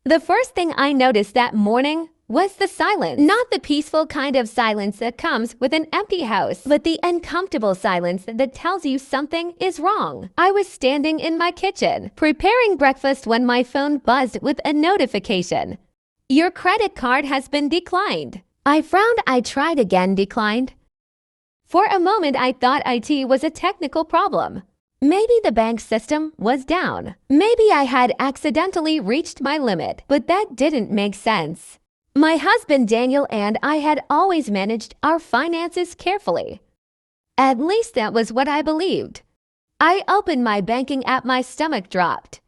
The first thing I noticed that morning was the silence. Not the peaceful kind of silence that comes with an empty house, but the uncomfortable silence that tells you something is wrong. I was standing in my kitchen, preparing breakfast when my phone buzzed with a notification. Your credit card has been declined. I frowned. I tried again, declined. For a moment, I thought IT was a technical problem. Maybe the bank system was down. Maybe I had accidentally reached my limit, but that didn't make sense. My husband Daniel and I had always managed our finances carefully. At least that was what I believed. I opened my banking app. My stomach dropped.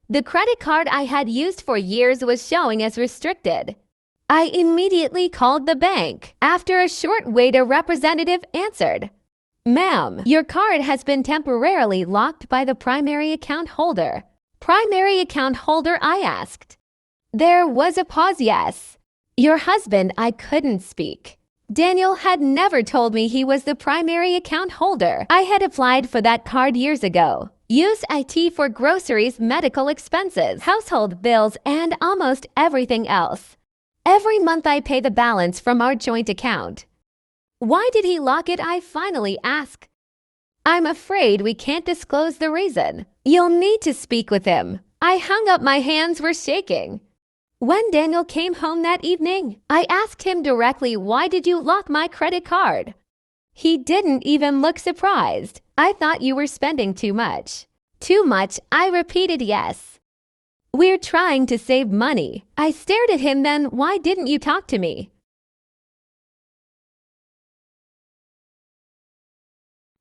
The credit card I had used for years was showing as restricted. I immediately called the bank. After a short wait, a representative answered. Ma'am, your card has been temporarily locked by the primary account holder. Primary account holder? I asked. There was a pause. Yes. Your husband? I couldn't speak. Daniel had never told me he was the primary account holder. I had applied for that card years ago. Used IT for groceries, medical expenses, household bills, and almost everything else. Every month I pay the balance from our joint account. Why did he lock it? I finally asked. I'm afraid we can't disclose the reason. You'll need to speak with him. I hung up. My hands were shaking. When Daniel came home that evening, I asked him directly, why did you lock my credit card? He didn't even look surprised. I thought you were spending too much. Too much? I repeated. Yes. We're trying to save money. I stared at him. Then why didn't you talk to me?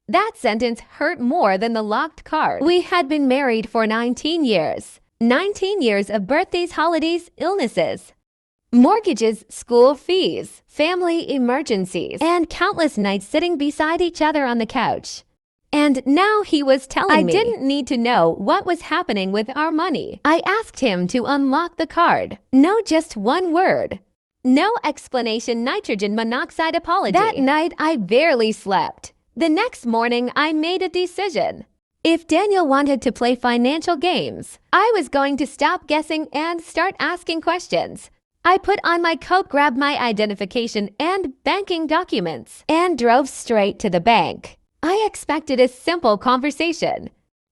That sentence hurt more than the locked card. We had been married for 19 years. 19 years of birthdays, holidays, illnesses, mortgages, school fees, family emergencies, and countless nights sitting beside each other on the couch. And now he was telling me I didn't need to know what was happening with our money. I asked him to unlock the card. No, just one word. No explanation. Nitrogen monoxide apology. That night, I barely slept. The next morning, I made a decision. If Daniel wanted to play financial games, I was going to stop guessing and start asking questions. I put on my coat, grabbed my identification and banking documents, and drove straight to the bank. I expected a simple conversation.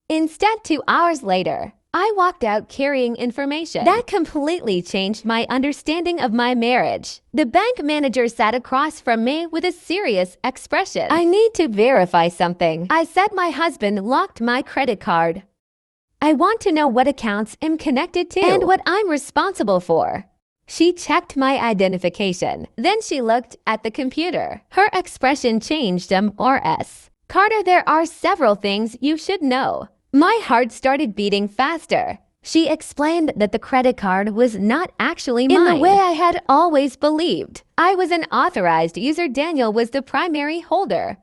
Instead, 2 hours later, I walked out carrying information. That completely changed my understanding of my marriage. The bank manager sat across from me with a serious expression. I need to verify something. I said. My husband locked my credit card. I want to know what accounts I'm connected to and what I'm responsible for. She checked my identification. Then she looked at the computer. Her expression changed. Carter, there are several things you should know. My heart started beating faster. She explained that the credit card was not actually mine. In the way I had always believed. I was an authorized user. Daniel was the primary holder.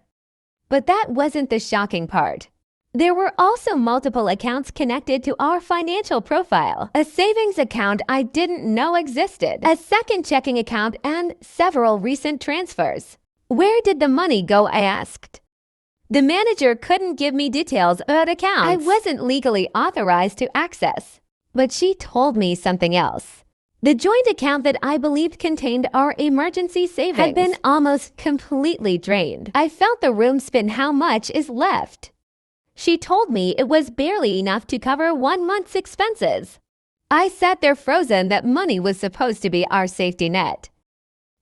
But that wasn't the shocking part. There were also multiple accounts connected to our financial profile. A savings account I didn't know existed, a second checking account, and several recent transfers. Where did the money go? I asked. The manager couldn't give me details about accounts I wasn't legally authorized to access. But she told me something else. The joint account that I believed contained our emergency savings had been almost completely drained. I felt the room spin. How much is left? She told me it was barely enough to cover 1 month's expenses. I sat there frozen. That money was supposed to be our safety net.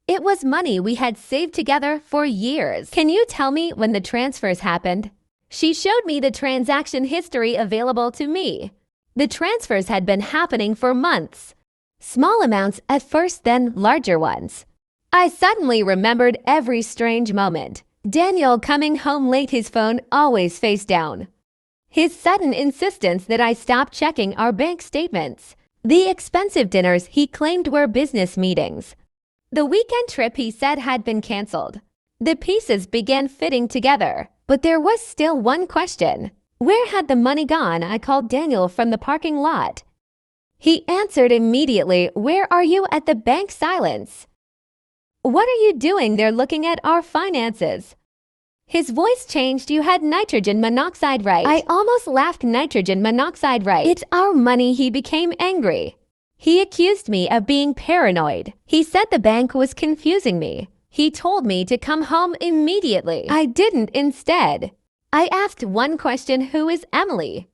It was money we had saved together for years. Can you tell me when the transfers happened? She showed me the transaction history available to me. The transfers had been happening for months. Small amounts at first, then larger ones. I suddenly remembered every strange moment. Daniel coming home late, his phone always face down. His sudden insistence that I stop checking our bank statements. The expensive dinners he claimed were business meetings. The weekend trip he said had been canceled. The pieces began fitting together, but there was still one question. Where had the money gone? I called Daniel from the parking lot. He answered immediately. Where are you? At the bank. Silence. What are you doing there looking at our finances? His voice changed. You had nitrogen monoxide, right? I almost laughed. Nitrogen monoxide, right? It's our money. He became angry. He accused me of being paranoid. He said the bank was confusing me. He told me to come home immediately. I didn't instead. I asked one question, who is Emily?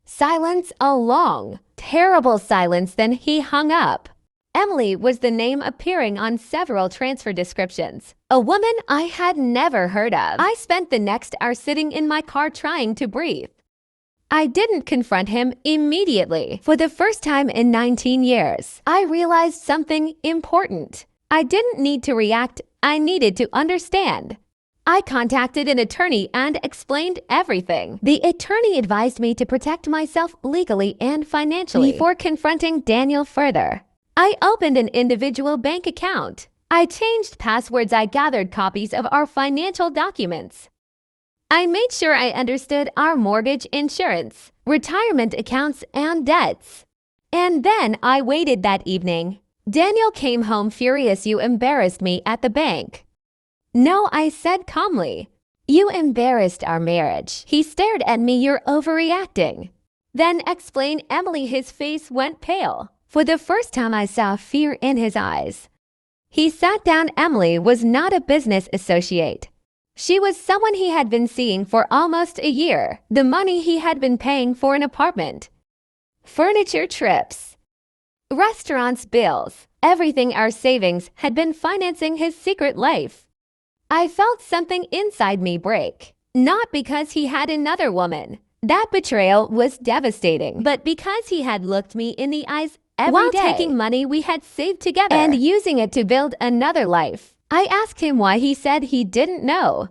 Silence, a long, terrible silence, then he hung up. Emily was the name appearing on several transfer descriptions. A woman I had never heard of. I spent the next hour sitting in my car trying to breathe. I didn't confront him immediately. For the first time in 19 years, I realized something important. I didn't need to react, I needed to understand. I contacted an attorney and explained everything. The attorney advised me to protect myself legally and financially before confronting Daniel further. I opened an individual bank account. I changed passwords. I gathered copies of our financial documents. I made sure I understood our mortgage, insurance, retirement accounts, and debts. And then I waited that evening. Daniel came home furious. You embarrassed me at the bank. No, I said calmly. You embarrassed our marriage. He stared at me. You're overreacting. Then explain, Emily. His face went pale. For the first time, I saw fear in his eyes. He sat down. Emily was not a business associate. She was someone he had been seeing for almost a year. The money he had been paying for an apartment, furniture, trips, restaurants, bills, everything, our savings, had been financing his secret life. I felt something inside me break. Not because he had another woman. That betrayal was devastating. But because he had looked me in the eyes every day, taking money we had saved together and using it to build another life. I asked him why. He said he didn't know.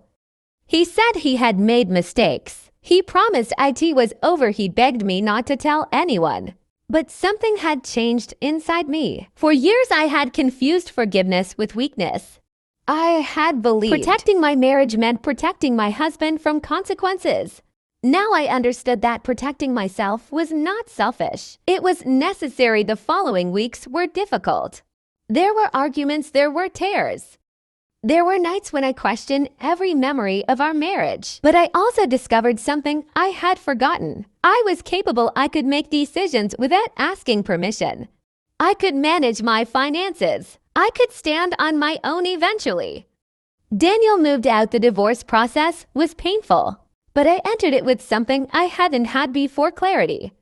He said he had made mistakes. He promised it was over. He begged me not to tell anyone. But something had changed inside me. For years I had confused forgiveness with weakness. I had believed protecting my marriage meant protecting my husband from consequences. Now I understood that protecting myself was not selfish. It was necessary. The following weeks were difficult. There were arguments, there were tears. There were nights when I questioned every memory of our marriage. But I also discovered something I had forgotten. I was capable. I could make decisions without asking permission. I could manage my finances. I could stand on my own eventually. Daniel moved out. The divorce process was painful, but I entered it with something I hadn't had before: clarity.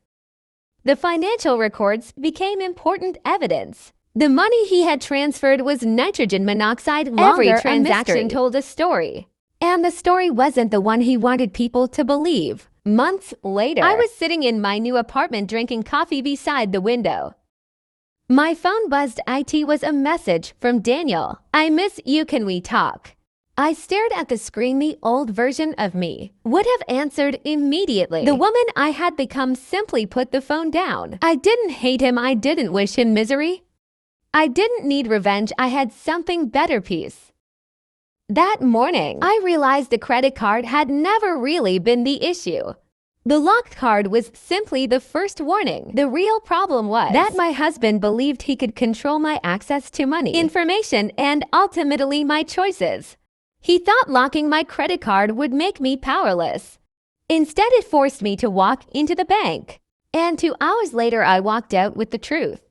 The financial records became important evidence. The money he had transferred was nitrogen monoxide. Every transaction told a story. And the story wasn't the one he wanted people to believe. Months later, I was sitting in my new apartment drinking coffee beside the window. My phone buzzed. It was a message from Daniel. I miss you. Can we talk? I stared at the screen. The old version of me would have answered immediately. The woman I had become simply put the phone down. I didn't hate him. I didn't wish him misery. I didn't need revenge. I had something better: peace. That morning, I realized the credit card had never really been the issue. The locked card was simply the first warning. The real problem was that my husband believed he could control my access to money, information, and ultimately my choices. He thought locking my credit card would make me powerless. Instead, it forced me to walk into the bank. And 2 hours later, I walked out with the truth.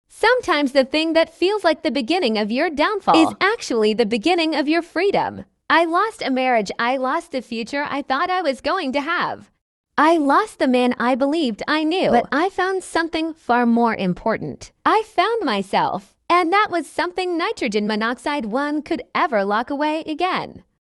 Sometimes the thing that feels like the beginning of your downfall is actually the beginning of your freedom. I lost a marriage. I lost the future I thought I was going to have. I lost the man I believed I knew. But I found something far more important. I found myself. And that was something nitrogen monoxide one could ever lock away again.